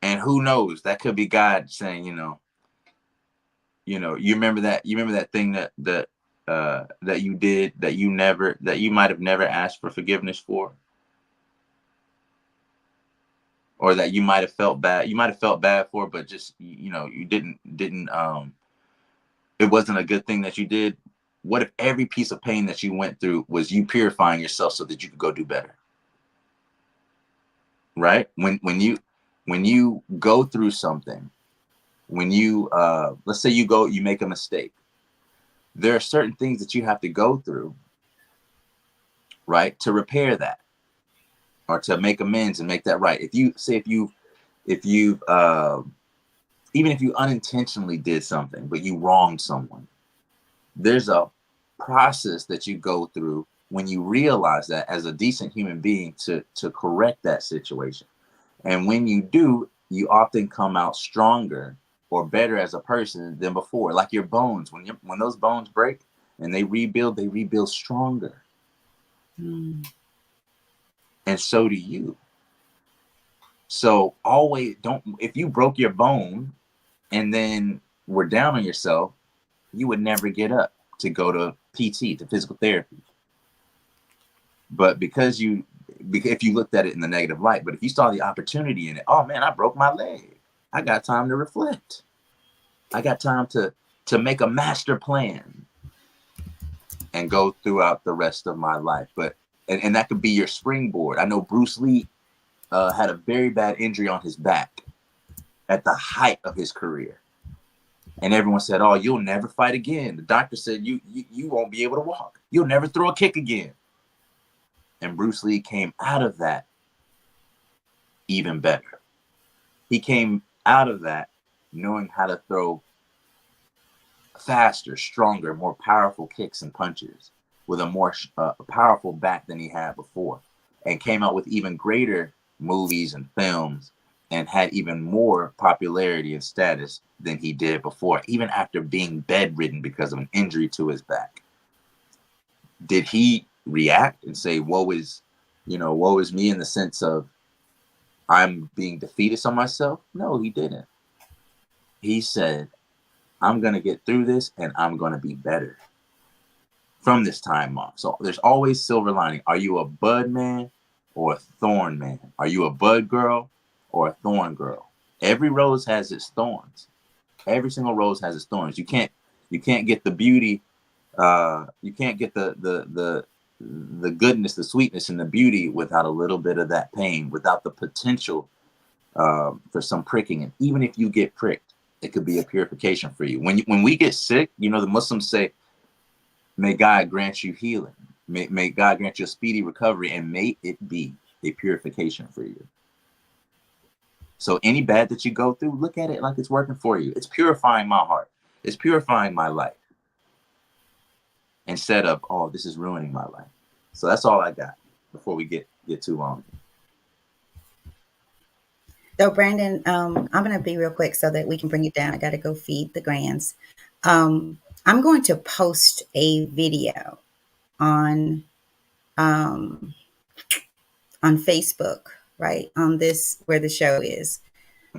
And who knows, that could be God saying, you remember that thing that you did that you might have never asked for forgiveness for, or that you might have felt bad for, but just you didn't it wasn't a good thing that you did. What if every piece of pain that you went through was you purifying yourself so that you could go do better? Right? When you go through something, when you let's say you make a mistake, there are certain things that you have to go through, right, to repair that, or to make amends and make that right. If you even if you unintentionally did something but you wronged someone, there's a process that you go through when you realize that, as a decent human being, to correct that situation. And when you do, you often come out stronger or better as a person than before. Like your bones, when those bones break and they rebuild stronger. And so do you. So always if you broke your bone and then were down on yourself, you would never get up to go to PT, to physical therapy. But because if you looked at it in the negative light, but if you saw the opportunity in it, oh man, I broke my leg. I got time to reflect. I got time to to make a master plan and go throughout the rest of my life. But and that could be your springboard. I know Bruce Lee had a very bad injury on his back at the height of his career. And everyone said, "Oh, you'll never fight again." The doctor said, you won't be able to walk. You'll never throw a kick again." And Bruce Lee came out of that even better. He came out of that knowing how to throw faster, stronger, more powerful kicks and punches with a more powerful back than he had before, and came out with even greater movies and films and had even more popularity and status than he did before, even after being bedridden because of an injury to his back. Did he react and say, woe is me, in the sense of I'm being defeatist on myself? No, he didn't. He said, I'm going to get through this and I'm going to be better from this time off. So there's always silver lining. Are you a bud man or a thorn man? Are you a bud girl or a thorn girl? Every rose has its thorns. Every single rose has its thorns. You can't get the beauty. You can't get the goodness, the sweetness, and the beauty without a little bit of that pain, without the potential for some pricking. And even if you get pricked, it could be a purification for you. When we get sick, the Muslims say, may God grant you healing. May God grant you a speedy recovery, and may it be a purification for you. So any bad that you go through, look at it like it's working for you. It's purifying my heart. It's purifying my life. Instead of, oh, this is ruining my life. So that's all I got before we get too long. So Brandon, I'm going to be real quick so that we can bring it down. I got to go feed the grands. I'm going to post a video on Facebook, right? On this, where the show is,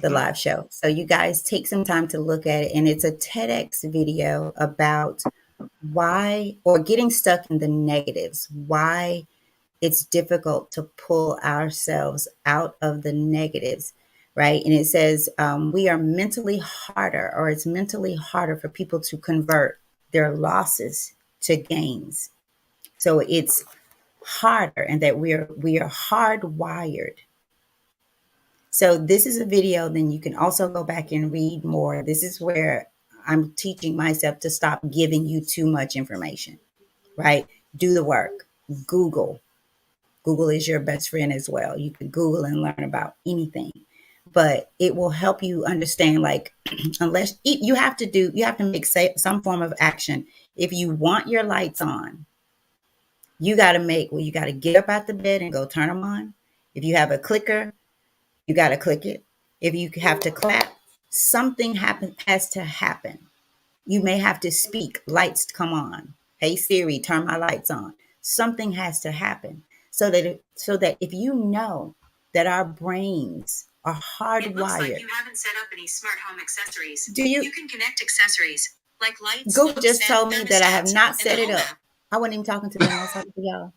the live show. So you guys take some time to look at it. And it's a TEDx video about why, or getting stuck in the negatives, why it's difficult to pull ourselves out of the negatives, right? And it says we are mentally harder, or it's mentally harder for people to convert their losses to gains. So it's harder, and that we are hardwired. So this is a video. Then you can also go back and read more. This is where I'm teaching myself to stop giving you too much information, right? Do the work. Google is your best friend as well. You can Google and learn about anything, but it will help you understand, like, unless you have to make some form of action. If you want your lights on, you got to get up out the bed and go turn them on. If you have a clicker, you got to click it. If you have to clap, something has to happen. You may have to speak, lights come on. Hey Siri, turn my lights on. Something has to happen so that if you know that our brains are hardwired. It looks like you haven't set up any smart home accessories. Do you? You can connect accessories like lights. Google just told me that I have not set it up. I wasn't even talking to them. I was talking to y'all.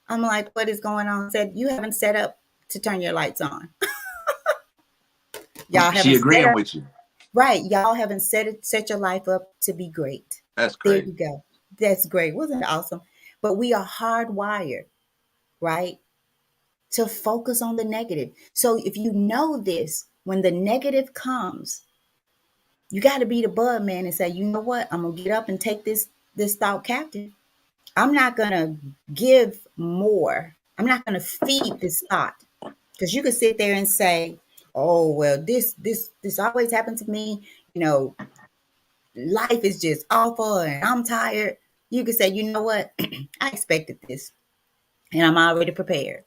I'm like, what is going on? Said, you haven't set up to turn your lights on. Y'all haven't. She agreeing with you. Right. Y'all haven't set your life up to be great. That's great. There you go. That's great. Wasn't it awesome? But we are hardwired, right, to focus on the negative. So if you know this, when the negative comes, you got to be the bud man and say, you know what? I'm going to get up and take this thought captive. I'm not going to give more. I'm not going to feed this thought. Because you could sit there and say, oh, well, this always happened to me. Life is just awful and I'm tired. You could say, you know what? I expected this and I'm already prepared.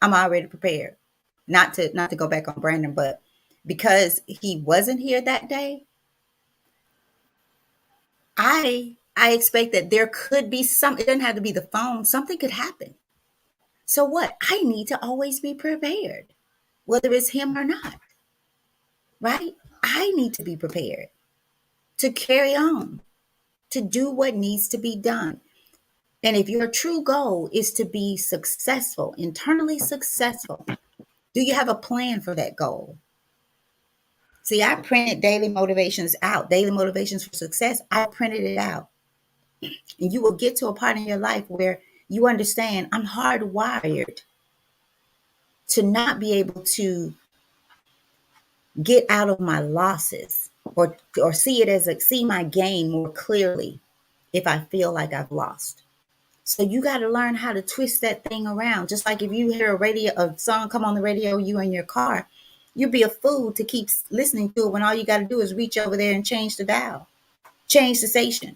Not to go back on Brandon, but because he wasn't here that day, I expect that there could be it doesn't have to be the phone. Something could happen. So what? I need to always be prepared, whether it's him or not, right? I need to be prepared to carry on, to do what needs to be done. And if your true goal is to be successful, internally successful, do you have a plan for that goal? See, I printed daily motivations out, daily motivations for success. I printed it out. And you will get to a part in your life where you understand I'm hardwired to not be able to get out of my losses or see it as see my gain more clearly if I feel like I've lost. So you got to learn how to twist that thing around. Just like if you hear a song come on the radio, you in your car, you'd be a fool to keep listening to it when all you got to do is reach over there and change the dial, change the station.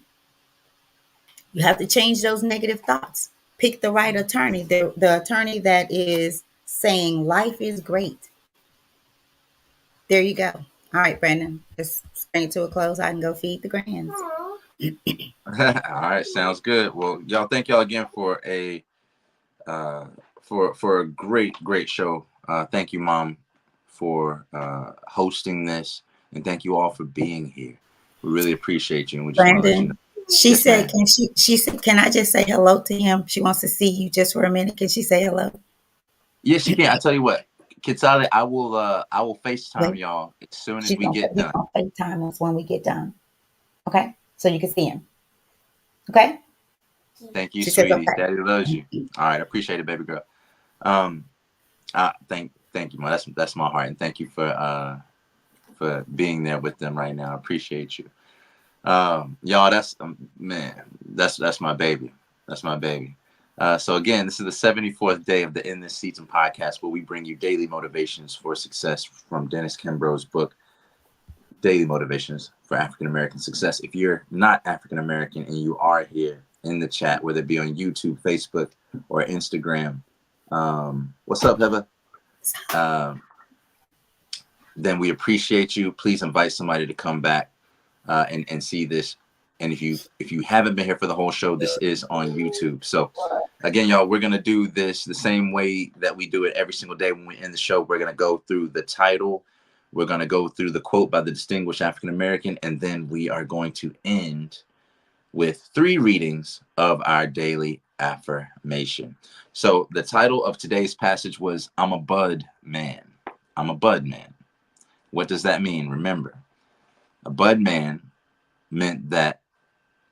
You have to change those negative thoughts. Pick the right attorney, the attorney that is saying life is great. There you go. All right, Brandon, let's bring it to a close. I can go feed the grands. All right, sounds good. Well, y'all, thank y'all again for a for a great show. Thank you, Mom, for hosting this, and thank you all for being here. We really appreciate you, and we just want to let you know. Brandon, she Yes, said, ma'am. she said, can I just say hello to him? She wants to see you just for a minute. Can she say hello? Yes, you can. I tell you what, Kitsale, I will FaceTime Wait, y'all as soon as she's we gonna get he's done. gonna FaceTime us when we get done. Okay, so you can see him. Okay. Thank you, She says sweetie. okay. Daddy loves you. All right, I appreciate it, baby girl. Um, thank you, Mom. That's my heart, and thank you for being there with them right now. I appreciate you. Y'all, that's man, that's my baby. That's my baby. So again, this is the 74th day of the In This Season podcast, where we bring you daily motivations for success from Dennis Kimbro's book, Daily Motivations for African American Success. If you're not African American and you are here in the chat, whether it be on YouTube, Facebook, or Instagram, what's up, Heba? Um, then we appreciate you. Please invite somebody to come back and see this. And if you haven't been here for the whole show, this is on YouTube. So again, y'all, we're gonna do this the same way that we do it every single day when we end the show. We're gonna go through the title, we're gonna go through the quote by the distinguished African American, and then we are going to end with 3 readings of our daily affirmation. So the title of today's passage was "I'm a bud man." I'm a bud man. What does that mean? Remember, a bud man meant that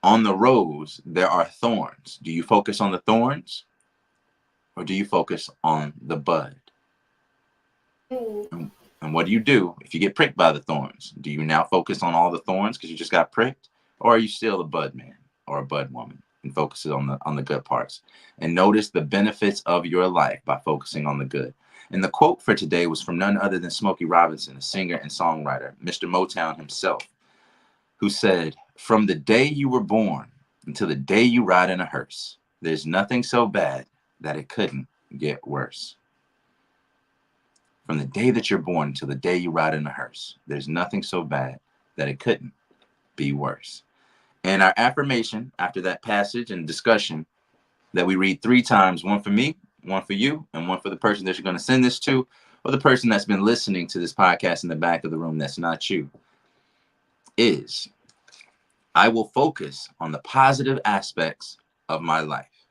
on the rose there are thorns. Do you focus on the thorns or do you focus on the bud? And what do you do if you get pricked by the thorns? Do you now focus on all the thorns because you just got pricked, or are you still a bud man or a bud woman and focuses on the good parts? And notice the benefits of your life by focusing on the good. And the quote for today was from none other than Smokey Robinson, a singer and songwriter, Mr. Motown himself, who said, "From the day you were born until the day you ride in a hearse, there's nothing so bad that it couldn't get worse." From the day that you're born until the day you ride in a hearse, there's nothing so bad that it couldn't be worse. And our affirmation after that passage and discussion that we read 3 times, one for me, one for you, and one for the person that you're going to send this to, or the person that's been listening to this podcast in the back of the room that's not you, is I will focus on the positive aspects of my life.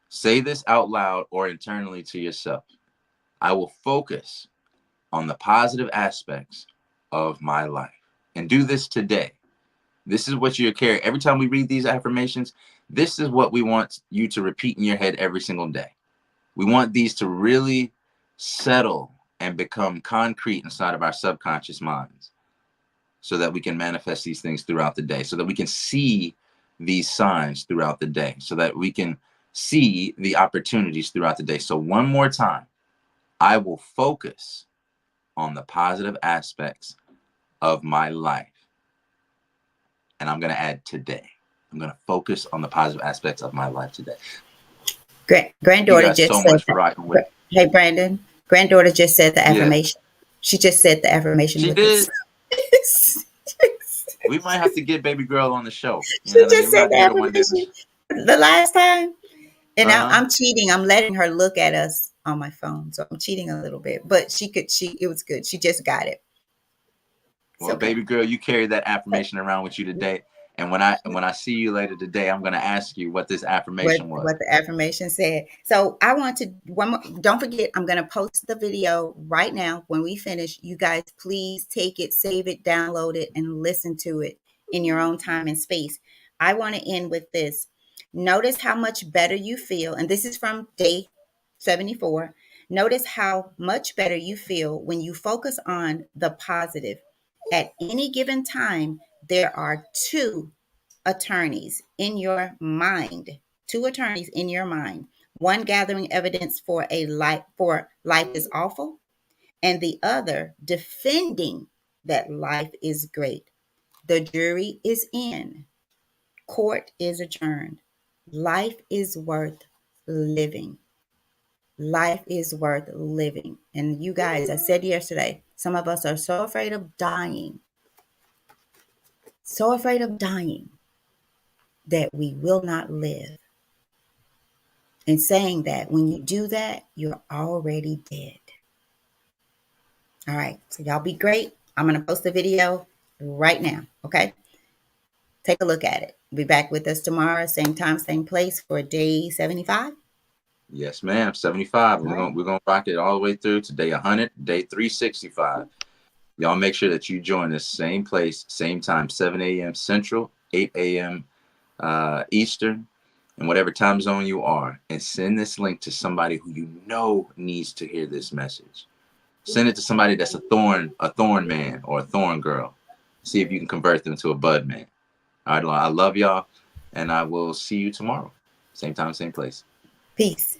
Say this out loud or internally to yourself. I will focus on the positive aspects of my life. And do this today. This is what you carry. Every time we read these affirmations, this is what we want you to repeat in your head every single day. We want these to really settle and become concrete inside of our subconscious minds so that we can manifest these things throughout the day, so that we can see these signs throughout the day, so that we can see the opportunities throughout the day. So one more time, I will focus on the positive aspects of my life. And I'm going to add today. I'm going to focus on the positive aspects of my life today. Thank you Granddaughter guys just so said much for rocking with. hey, Brandon, granddaughter just said the Yeah, affirmation. She just said the affirmation she with us. did. We might have to get baby girl on the show. You know She what I mean? just We're going said to have the to get her one day. affirmation the last time. And now Uh-huh. I'm cheating. I'm letting her look at us on my phone. So I'm cheating a little bit. But it was good. She just got it. It's Well, okay. baby girl, you carry that affirmation around with you today. And when I see you later today, I'm gonna ask you what this affirmation was. What the affirmation said. So I want to one more, don't forget, I'm going to post the video right now when we finish. You guys, please take it, save it, download it, and listen to it in your own time and space. I want to end with this. Notice how much better you feel, and this is from day 74. Notice how much better you feel when you focus on the positive. At any given time, there are two attorneys in your mind, two attorneys in your mind, one gathering evidence for life is awful, and the other defending that life is great. The jury is in, court is adjourned. Life is worth living. Life is worth living. And you guys, I said yesterday, some of us are so afraid of dying, so afraid of dying that we will not live. And saying that when you do that, you're already dead. All right. So y'all be great. I'm going to post the video right now. Okay. Take a look at it. Be back with us tomorrow, same time, same place for day 75. Yes, ma'am. 75. All right. We're gonna rock it all the way through to day 100, day 365. Y'all make sure that you join us same place, same time, 7 a.m. Central, 8 a.m. Eastern, and whatever time zone you are, and send this link to somebody who you know needs to hear this message. Send it to somebody that's a thorn man or a thorn girl. See if you can convert them to a bud man. All right, I love y'all, and I will see you tomorrow. Same time, same place. Peace.